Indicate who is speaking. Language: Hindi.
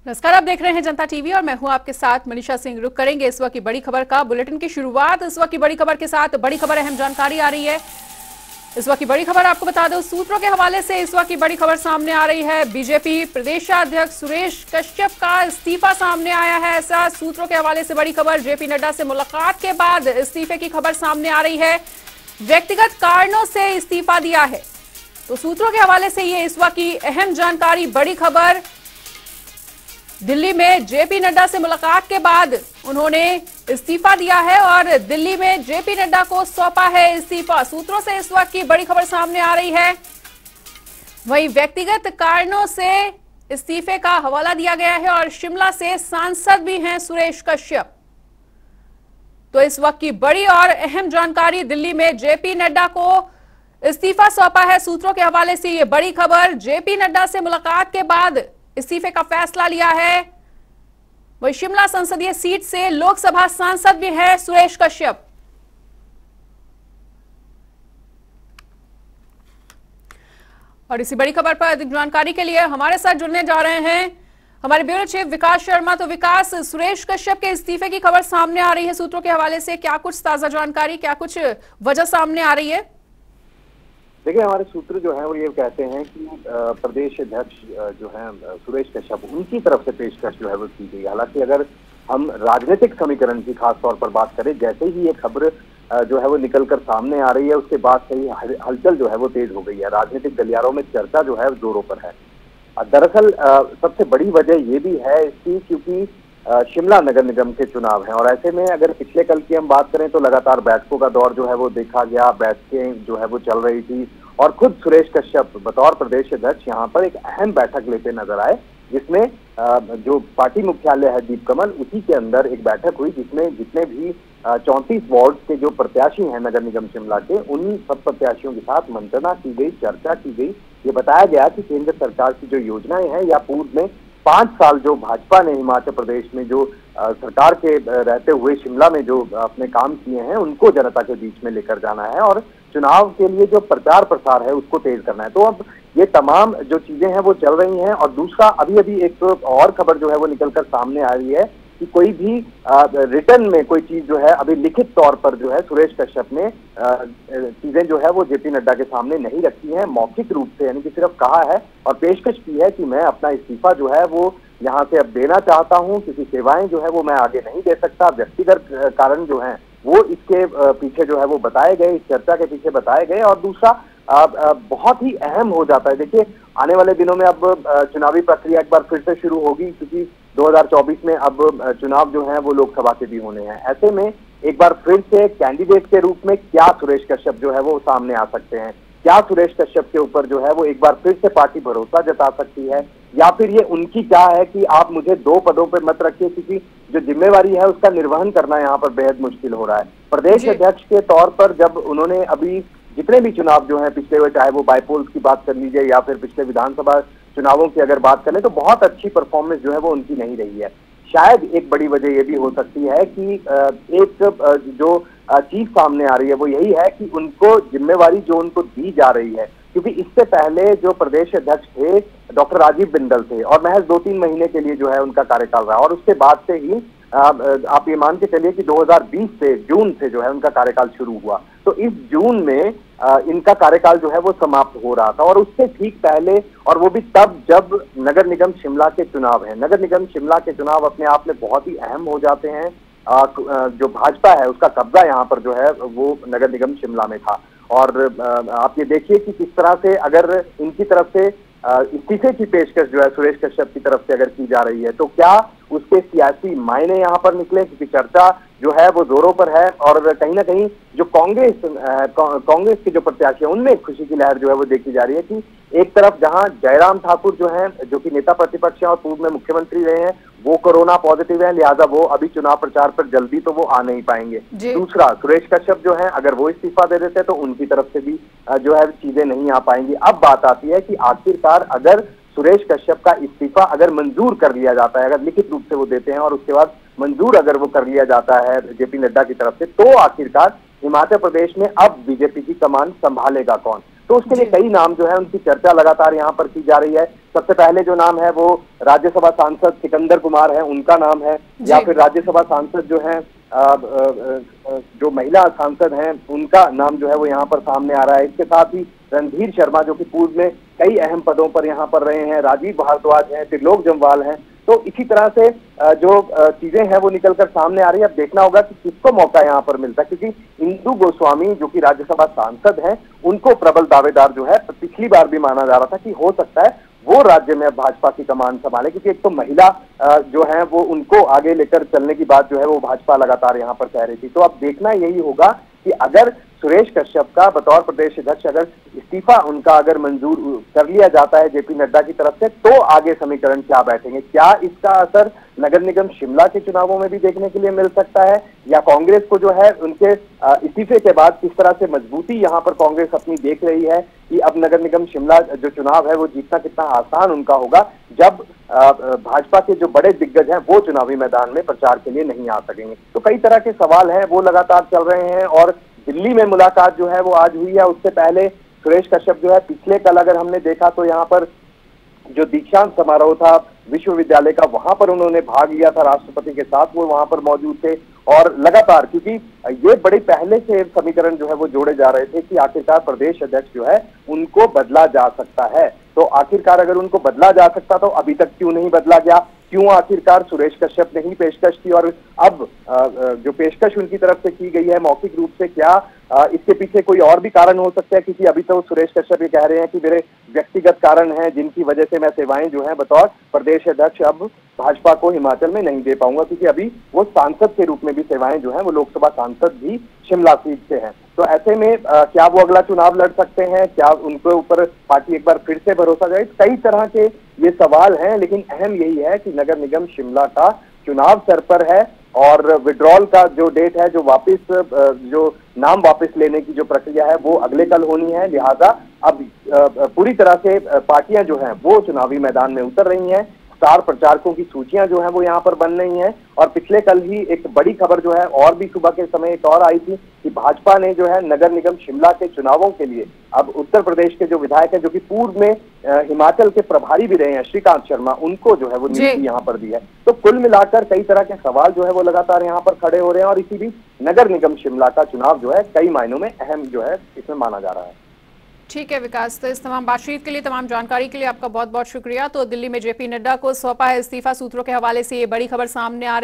Speaker 1: नमस्कार, आप देख रहे हैं जनता टीवी और मैं हूं आपके साथ मनीषा सिंह। रुक करेंगे इस वक्त की बड़ी खबर का। बुलेटिन की शुरुआत इस वक्त की बड़ी खबर के साथ। बड़ी खबर, अहम जानकारी आ रही है। इस वक्त की बड़ी खबर आपको बता दो, सूत्रों के हवाले से इस वक्त की बड़ी खबर सामने आ रही है। बीजेपी प्रदेशाध्यक्ष सुरेश कश्यप का इस्तीफा सामने आया है, ऐसा सूत्रों के हवाले से बड़ी खबर। जेपी नड्डा से मुलाकात के बाद इस्तीफे की खबर सामने आ रही है। व्यक्तिगत कारणों से इस्तीफा दिया है, तो सूत्रों के हवाले से ये इस वक्त की अहम जानकारी, बड़ी खबर। दिल्ली में जेपी नड्डा से मुलाकात के बाद उन्होंने इस्तीफा दिया है और दिल्ली में जेपी नड्डा को सौंपा है इस्तीफा। सूत्रों से इस वक्त की बड़ी खबर सामने आ रही है। वहीं व्यक्तिगत कारणों से इस्तीफे का हवाला दिया गया है और शिमला से सांसद भी हैं सुरेश कश्यप। तो इस वक्त की बड़ी और अहम जानकारी, दिल्ली में जेपी नड्डा को इस्तीफा सौंपा है। सूत्रों के हवाले से यह बड़ी खबर। जेपी नड्डा से मुलाकात के बाद इस्तीफे का फैसला लिया है। वही शिमला संसदीय सीट से लोकसभा सांसद भी है सुरेश कश्यप। और इसी बड़ी खबर पर अधिक जानकारी के लिए हमारे साथ जुड़ने जा रहे हैं हमारे ब्यूरो चीफ विकास शर्मा। तो विकास, सुरेश कश्यप के इस्तीफे की खबर सामने आ रही है सूत्रों के हवाले से, क्या कुछ ताजा जानकारी, क्या कुछ वजह सामने आ रही है?
Speaker 2: देखिए, हमारे सूत्र जो है वो ये कहते हैं कि प्रदेश अध्यक्ष जो है सुरेश कश्यप, उनकी तरफ से पेशकश जो है वो की गई। हालांकि अगर हम राजनीतिक समीकरण की खास तौर पर बात करें, जैसे ही ये खबर जो है वो निकलकर सामने आ रही है, उसके बाद से ही हलचल जो है वो तेज हो गई है। राजनीतिक गलियारों में चर्चा जो है जोरों पर है। दरअसल सबसे बड़ी वजह ये भी है इसकी, क्योंकि शिमला नगर निगम के चुनाव हैं और ऐसे में अगर पिछले कल की हम बात करें तो लगातार बैठकों का दौर जो है वो देखा गया, बैठकें जो है वो चल रही थी और खुद सुरेश कश्यप बतौर प्रदेश अध्यक्ष यहाँ पर एक अहम बैठक लेते नजर आए, जिसमें जो पार्टी मुख्यालय है दीप कमल, उसी के अंदर एक बैठक हुई जिसमें जितने भी 34 वार्ड के जो प्रत्याशी हैं नगर निगम शिमला के, उन सब प्रत्याशियों के साथ मंत्रणा की गई, चर्चा की गई। ये बताया गया कि केंद्र सरकार की जो योजनाएं हैं या पूर्व में 5 साल जो भाजपा ने हिमाचल प्रदेश में जो सरकार के रहते हुए शिमला में जो अपने काम किए हैं, उनको जनता के बीच में लेकर जाना है और चुनाव के लिए जो प्रचार प्रसार है उसको तेज करना है। तो अब ये तमाम जो चीजें हैं वो चल रही हैं। और दूसरा, अभी अभी एक तो और खबर जो है वो निकलकर सामने आ रही है कि कोई भी रिटर्न में कोई चीज जो है अभी लिखित तौर पर जो है सुरेश कश्यप ने चीजें जो है वो जेपी नड्डा के सामने नहीं रखी हैं, मौखिक रूप से, यानी कि सिर्फ कहा है और पेशकश की है कि मैं अपना इस्तीफा जो है वो यहाँ से अब देना चाहता हूँ, क्योंकि सेवाएं जो है वो मैं आगे नहीं दे सकता। व्यक्तिगत कारण जो है वो इसके पीछे जो है वो बताए गए, इस चर्चा के पीछे बताए गए। और दूसरा बहुत ही अहम हो जाता है, देखिए आने वाले दिनों में अब चुनावी प्रक्रिया एक बार फिर से शुरू होगी, क्योंकि 2024 में अब चुनाव जो है वो लोकसभा के भी होने हैं। ऐसे में एक बार फिर से कैंडिडेट के रूप में क्या सुरेश कश्यप जो है वो सामने आ सकते हैं, क्या सुरेश कश्यप के ऊपर जो है वो एक बार फिर से पार्टी भरोसा जता सकती है, या फिर ये उनकी क्या है कि आप मुझे 2 पदों पर मत रखिए, क्योंकि जो जिम्मेवारी है उसका निर्वहन करना यहाँ पर बेहद मुश्किल हो रहा है। प्रदेश अध्यक्ष के तौर पर जब उन्होंने अभी जितने भी चुनाव जो हैं पिछले हुए, चाहे वो बाईपोल्स की बात कर लीजिए या फिर पिछले विधानसभा चुनावों की अगर बात करें, तो बहुत अच्छी परफॉर्मेंस जो है वो उनकी नहीं रही है। शायद एक बड़ी वजह ये भी हो सकती है कि एक जो चीज सामने आ रही है वो यही है कि उनको जिम्मेवारी जो उनको दी जा रही है, क्योंकि इससे पहले जो प्रदेश अध्यक्ष थे डॉक्टर राजीव बिंदल थे और महज 2-3 महीने के लिए जो है उनका कार्यकाल रहा और उसके बाद से ही आप ये मान के चलिए कि 2020 से जून से जो है उनका कार्यकाल शुरू हुआ। तो इस जून में इनका कार्यकाल जो है वो समाप्त हो रहा था और उससे ठीक पहले, और वो भी तब जब नगर निगम शिमला के चुनाव है। नगर निगम शिमला के चुनाव अपने आप में बहुत ही अहम हो जाते हैं। जो भाजपा है उसका कब्जा यहाँ पर जो है वो नगर निगम शिमला में था। और आप ये देखिए कि किस तरह से अगर इनकी तरफ से इस्तीफे की पेशकश जो है सुरेश कश्यप की तरफ से अगर की जा रही है, तो क्या उसके सियासी मायने यहाँ पर निकले, क्योंकि चर्चा जो है वो जोरों पर है और कहीं ना कहीं जो कांग्रेस के जो प्रत्याशी हैं उनमें खुशी की लहर जो है वो देखी जा रही है कि एक तरफ जहां जयराम ठाकुर जो हैं, जो कि नेता प्रतिपक्ष हैं और पूर्व में मुख्यमंत्री रहे हैं, वो कोरोना पॉजिटिव हैं, लिहाजा वो अभी चुनाव प्रचार पर जल्दी तो वो आ नहीं पाएंगे। दूसरा, सुरेश कश्यप जो है अगर वो इस्तीफा दे देते तो उनकी तरफ से भी जो है चीजें नहीं आ पाएंगी। अब बात आती है कि आखिरकार अगर सुरेश कश्यप का इस्तीफा अगर मंजूर कर लिया जाता है, अगर लिखित रूप से वो देते हैं और उसके बाद मंजूर अगर वो कर लिया जाता है जेपी नड्डा की तरफ से, तो आखिरकार हिमाचल प्रदेश में अब बीजेपी की कमान संभालेगा कौन? तो उसके लिए कई नाम जो है उनकी चर्चा लगातार यहाँ पर की जा रही है। सबसे पहले जो नाम है वो राज्यसभा सांसद सिकंदर कुमार है, उनका नाम है, या फिर राज्यसभा सांसद जो है जो महिला सांसद हैं उनका नाम जो है वो यहाँ पर सामने आ रहा है। इसके साथ ही रणधीर शर्मा जो कि पूर्व में कई अहम पदों पर यहाँ पर रहे हैं, राजीव भारद्वाज हैं, त्रिलोक जम्वाल हैं। तो इसी तरह से जो चीजें हैं वो निकलकर सामने आ रही है। अब देखना होगा कि किसको मौका यहाँ पर मिलता है, क्योंकि इंदु गोस्वामी जो कि राज्यसभा सांसद हैं उनको प्रबल दावेदार जो है पिछली बार भी माना जा रहा था कि हो सकता है वो राज्य में भाजपा की कमान संभाले, क्योंकि एक तो महिला जो है वो उनको आगे लेकर चलने की बात जो है वो भाजपा लगातार यहाँ पर कह रही थी। तो अब देखना यही होगा कि अगर सुरेश कश्यप का बतौर प्रदेश अध्यक्ष अगर इस्तीफा उनका अगर मंजूर कर लिया जाता है जेपी नड्डा की तरफ से, तो आगे समीकरण क्या बैठेंगे। क्या इसका असर नगर निगम शिमला के चुनावों में भी देखने के लिए मिल सकता है, या कांग्रेस को जो है उनके इस्तीफे के बाद किस तरह से मजबूती यहाँ पर कांग्रेस अपनी देख रही है कि अब नगर निगम शिमला जो चुनाव है वो जीतना कितना आसान उनका होगा जब भाजपा के जो बड़े दिग्गज हैं वो चुनावी मैदान में प्रचार के लिए नहीं आ सकेंगे। तो कई तरह के सवाल हैं वो लगातार चल रहे हैं। और दिल्ली में मुलाकात जो है वो आज हुई है, उससे पहले सुरेश कश्यप जो है पिछले कल अगर हमने देखा तो यहाँ पर जो दीक्षांत समारोह था विश्वविद्यालय का, वहां पर उन्होंने भाग लिया था राष्ट्रपति के साथ, वो वहां पर मौजूद थे। और लगातार, क्योंकि ये बड़े पहले से समीकरण जो है वो जोड़े जा रहे थे कि आखिरकार प्रदेश अध्यक्ष जो है उनको बदला जा सकता है। तो आखिरकार अगर उनको बदला जा सकता तो अभी तक क्यों नहीं बदला गया, क्यों आखिरकार सुरेश कश्यप ने ही पेशकश की, और अब जो पेशकश उनकी तरफ से की गई है मौखिक रूप से, क्या इसके पीछे कोई और भी कारण हो सकता है। क्योंकि अभी तो सुरेश कश्यप ये कह रहे हैं कि मेरे व्यक्तिगत कारण हैं जिनकी वजह से मैं सेवाएं जो हैं बतौर प्रदेश अध्यक्ष अब भाजपा को हिमाचल में नहीं दे पाऊंगा, क्योंकि अभी वो सांसद के रूप में भी सेवाएं जो हैं वो लोकसभा सांसद भी शिमला सीट से हैं। तो ऐसे में क्या वो अगला चुनाव लड़ सकते हैं, क्या उनके ऊपर पार्टी एक बार फिर से भरोसा करे, कई तरह के ये सवाल हैं। लेकिन अहम यही है कि नगर निगम शिमला का चुनाव सर पर है और विड्रॉल का जो डेट है, जो वापस जो नाम वापस लेने की जो प्रक्रिया है वो अगले कल होनी है। लिहाजा अब पूरी तरह से पार्टियां जो हैं वो चुनावी मैदान में उतर रही हैं। स्टार प्रचारकों की सूचियां जो हैं वो यहाँ पर बन रही हैं। और पिछले कल ही एक बड़ी खबर जो है और भी सुबह के समय एक और आई थी कि भाजपा ने जो है नगर निगम शिमला के चुनावों के लिए अब उत्तर प्रदेश के जो विधायक हैं, जो कि पूर्व में हिमाचल के प्रभारी भी रहे हैं श्रीकांत शर्मा, उनको जो है वो नियुक्ति यहाँ पर दी है। तो कुल मिलाकर कई तरह के सवाल जो है वो लगातार यहाँ पर खड़े हो रहे हैं और इसी बीच नगर निगम शिमला का चुनाव जो है कई मायनों में अहम जो है इसमें माना जा रहा है।
Speaker 1: ठीक है विकास, तो इस तमाम बातचीत के लिए, तमाम जानकारी के लिए आपका बहुत बहुत शुक्रिया। तो दिल्ली में जेपी नड्डा को सौंपा है इस्तीफा, सूत्रों के हवाले से ये बड़ी खबर सामने आ रही है।